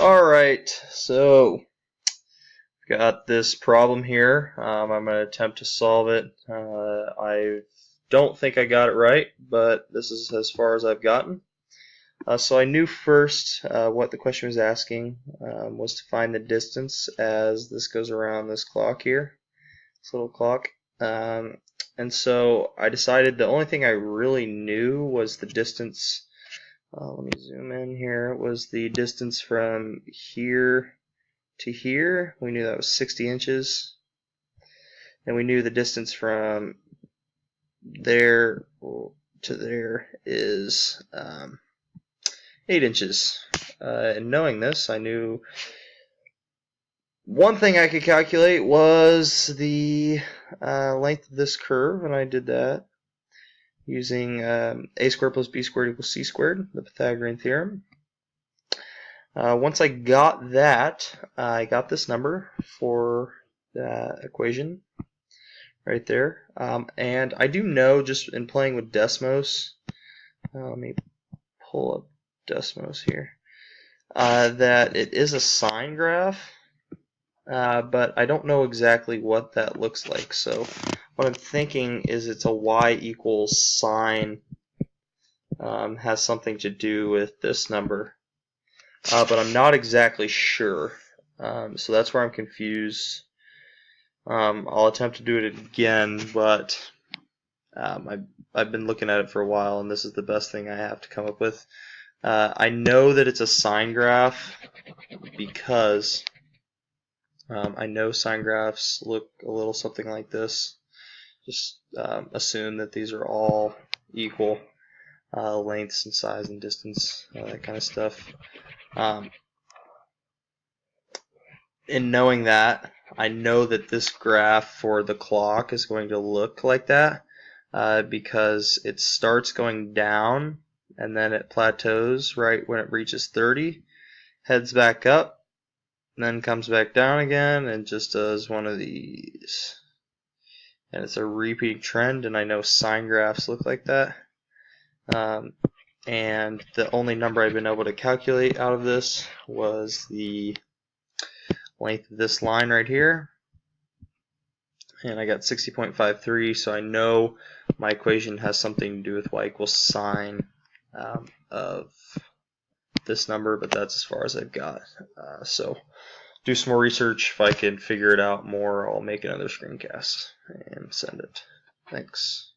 Alright, so got this problem here. I'm going to attempt to solve it. I don't think I got it right, but this is as far as I've gotten. So I knew first what the question was asking was to find the distance as this goes around this clock here, this little clock. And so I decided the only thing I really knew was the distance. Let me zoom in here. It was the distance from here to here. We knew that was 60 inches. And we knew the distance from there to there is 8 inches. And knowing this, I knew one thing I could calculate was the length of this curve, and I did that using a squared plus b squared equals c squared, the Pythagorean theorem. Once I got that, I got this number for that equation right there. And I do know, just in playing with Desmos, let me pull up Desmos here, that it is a sine graph, but I don't know exactly what that looks like. So what I'm thinking is it's a y equals sine, has something to do with this number. But I'm not exactly sure, so that's where I'm confused. I'll attempt to do it again, but I've been looking at it for a while, and this is the best thing I have to come up with. I know that it's a sine graph because I know sine graphs look a little something like this. Just assume that these are all equal, lengths and size and distance, that kind of stuff. In knowing that, I know that this graph for the clock is going to look like that because it starts going down and then it plateaus right when it reaches 30, heads back up, and then comes back down again and just does one of these. And it's a repeating trend, and I know sine graphs look like that. And the only number I've been able to calculate out of this was the length of this line right here, and I got 60.53, so I know my equation has something to do with y equals sine of this number, but that's as far as I've got. So do some more research. If I can figure it out more, I'll make another screencast and send it. Thanks.